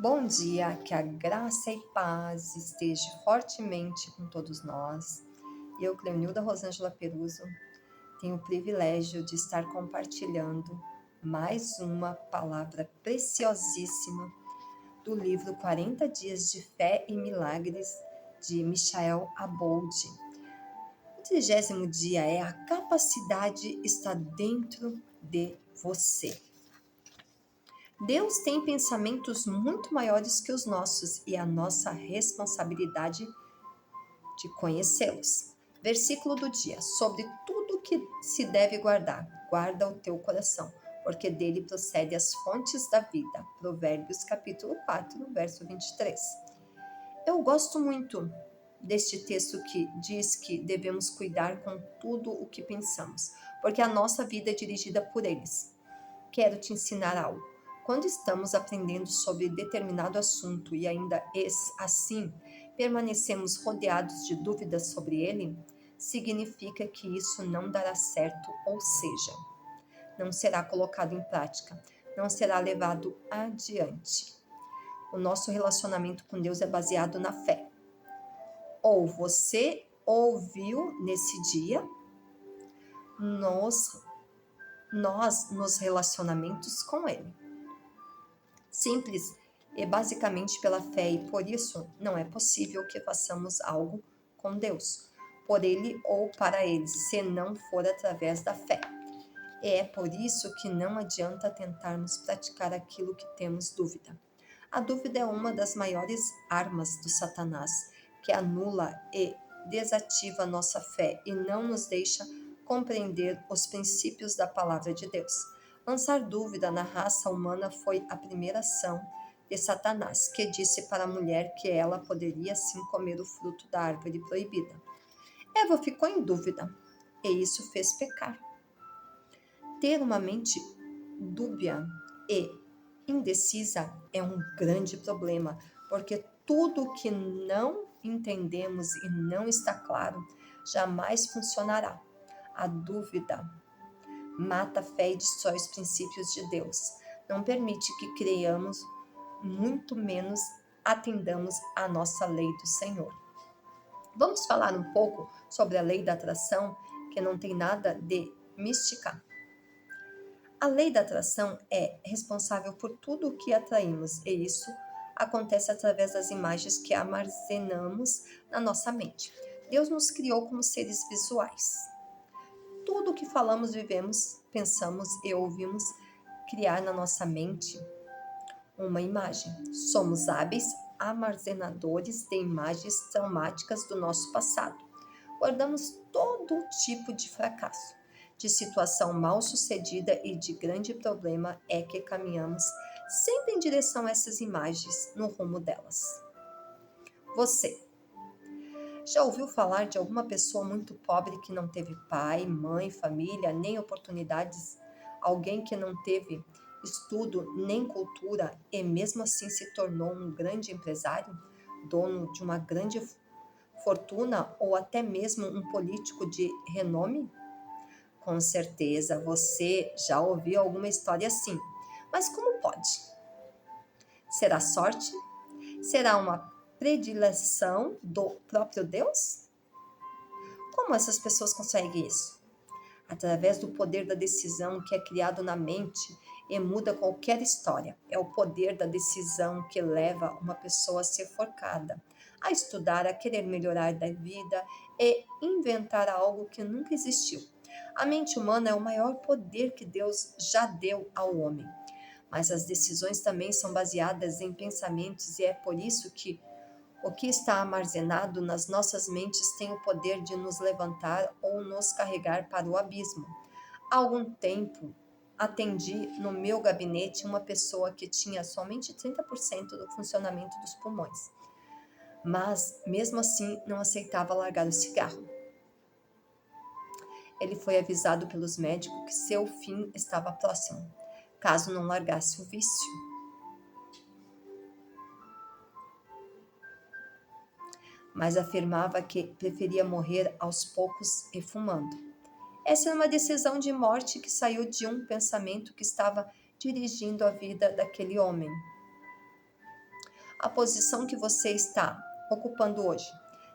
Bom dia, que a graça e paz esteja fortemente com todos nós. Eu, Cleonilda Rosângela Peruso, tenho o privilégio de estar compartilhando mais uma palavra preciosíssima do livro 40 Dias de Fé e Milagres, de Michael Abold. O 30º dia é: a capacidade está dentro de você. Deus tem pensamentos muito maiores que os nossos e a nossa responsabilidade de conhecê-los. Versículo do dia: sobre tudo que se deve guardar, guarda o teu coração, porque dele procede as fontes da vida. Provérbios capítulo 4, verso 23. Eu gosto muito deste texto que diz que devemos cuidar com tudo o que pensamos, porque a nossa vida é dirigida por eles. Quero te ensinar algo. Quando estamos aprendendo sobre determinado assunto e ainda assim permanecemos rodeados de dúvidas sobre ele, significa que isso não dará certo, ou seja, não será colocado em prática, não será levado adiante. O nosso relacionamento com Deus é baseado na fé. Ou você ouviu nesse dia, nós nos relacionamentos com Ele. Simples e basicamente pela fé, e por isso não é possível que façamos algo com Deus, por Ele ou para Ele, se não for através da fé. É por isso que não adianta tentarmos praticar aquilo que temos dúvida. A dúvida é uma das maiores armas do Satanás, que anula e desativa nossa fé e não nos deixa compreender os princípios da palavra de Deus. Lançar dúvida na raça humana foi a primeira ação de Satanás, que disse para a mulher que ela poderia sim comer o fruto da árvore proibida. Eva ficou em dúvida, e isso fez pecar. Ter uma mente dúbia e indecisa é um grande problema, porque tudo que não entendemos e não está claro jamais funcionará. A dúvida mata a fé e destrói os princípios de Deus. Não permite que creiamos, muito menos atendamos à nossa lei do Senhor. Vamos falar um pouco sobre a lei da atração, que não tem nada de mística. A lei da atração é responsável por tudo o que atraímos, e isso acontece através das imagens que armazenamos na nossa mente. Deus nos criou como seres visuais. Tudo o que falamos, vivemos, pensamos e ouvimos criar na nossa mente uma imagem. Somos hábeis armazenadores de imagens traumáticas do nosso passado. Guardamos todo tipo de fracasso, de situação mal sucedida e de grande problema é que caminhamos sempre em direção a essas imagens no rumo delas. Você já ouviu falar de alguma pessoa muito pobre que não teve pai, mãe, família, nem oportunidades? Alguém que não teve estudo nem cultura e mesmo assim se tornou um grande empresário, dono de uma grande fortuna ou até mesmo um político de renome? Com certeza você já ouviu alguma história assim. Mas como pode? Será sorte? Será uma predileção do próprio Deus? Como essas pessoas conseguem isso? Através do poder da decisão que é criado na mente e muda qualquer história. É o poder da decisão que leva uma pessoa a ser forcada, a estudar, a querer melhorar da vida e inventar algo que nunca existiu. A mente humana é o maior poder que Deus já deu ao homem. Mas as decisões também são baseadas em pensamentos e é por isso que o que está armazenado nas nossas mentes tem o poder de nos levantar ou nos carregar para o abismo. Há algum tempo, atendi no meu gabinete uma pessoa que tinha somente 30% do funcionamento dos pulmões, mas mesmo assim não aceitava largar o cigarro. Ele foi avisado pelos médicos que seu fim estava próximo, caso não largasse o vício. Mas afirmava que preferia morrer aos poucos e fumando. Essa era uma decisão de morte que saiu de um pensamento que estava dirigindo a vida daquele homem. a posição que você está ocupando hoje,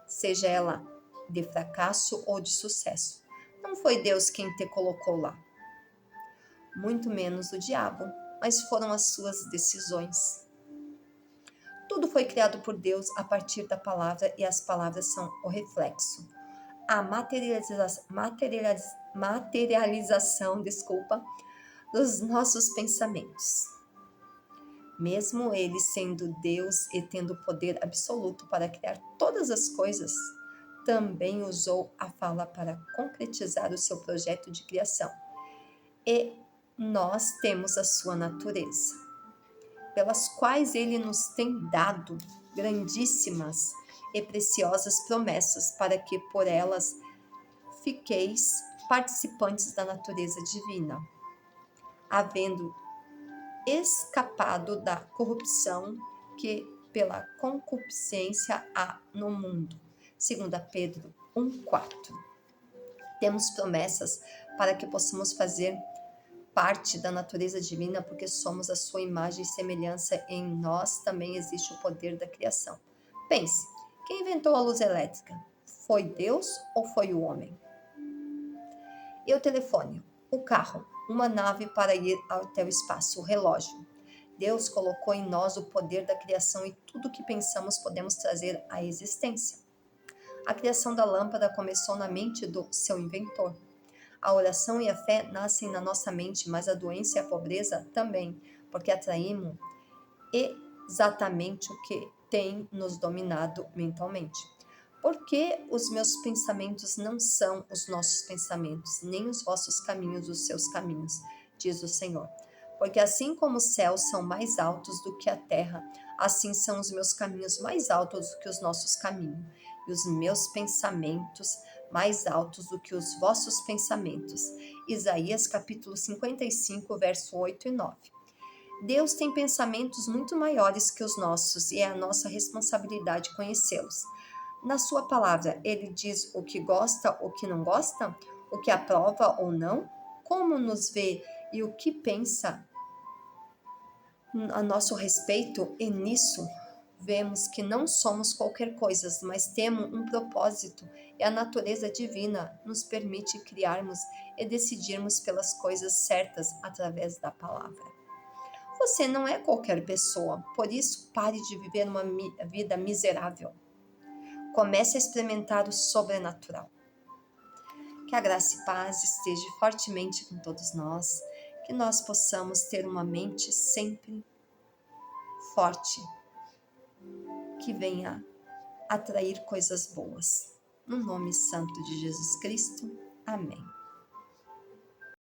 seja ela de fracasso ou de sucesso. Não foi Deus quem te colocou lá, muito menos o diabo, mas foram as suas decisões. Tudo foi criado por Deus a partir da palavra e as palavras são o reflexo. A materialização, dos nossos pensamentos. Mesmo ele sendo Deus e tendo poder absoluto para criar todas as coisas, também usou a fala para concretizar o seu projeto de criação. E nós temos a sua natureza, pelas quais ele nos tem dado grandíssimas e preciosas promessas, para que por elas fiqueis participantes da natureza divina, havendo escapado da corrupção que pela concupiscência há no mundo. 2 Pedro 1,4. Temos promessas para que possamos fazer parte da natureza divina, porque somos a sua imagem e semelhança. Em nós também existe o poder da criação. Pense, quem inventou a luz elétrica? Foi Deus ou foi o homem? E o telefone, o carro, uma nave para ir até o espaço, o relógio. Deus colocou em nós o poder da criação e tudo o que pensamos podemos trazer à existência. A criação da lâmpada começou na mente do seu inventor. A oração e a fé nascem na nossa mente, mas a doença e a pobreza também, porque atraímos exatamente o que tem nos dominado mentalmente. Porque os meus pensamentos não são os nossos pensamentos, nem os vossos caminhos os seus caminhos, diz o Senhor. Porque assim como os céus são mais altos do que a terra, assim são os meus caminhos mais altos do que os nossos caminhos, e os meus pensamentos mais altos do que os vossos pensamentos. Isaías capítulo 55, verso 8 e 9. Deus tem pensamentos muito maiores que os nossos e é a nossa responsabilidade conhecê-los. Na sua palavra, ele diz o que gosta ou que não gosta, o que aprova ou não, como nos vê e o que pensa a nosso respeito, e nisso vemos que não somos qualquer coisa, mas temos um propósito e a natureza divina nos permite criarmos e decidirmos pelas coisas certas através da palavra. Você não é qualquer pessoa, por isso pare de viver uma vida miserável. Comece a experimentar o sobrenatural. Que a graça e paz esteja fortemente com todos nós, que nós possamos ter uma mente sempre forte, que venha atrair coisas boas. No nome santo de Jesus Cristo. Amém.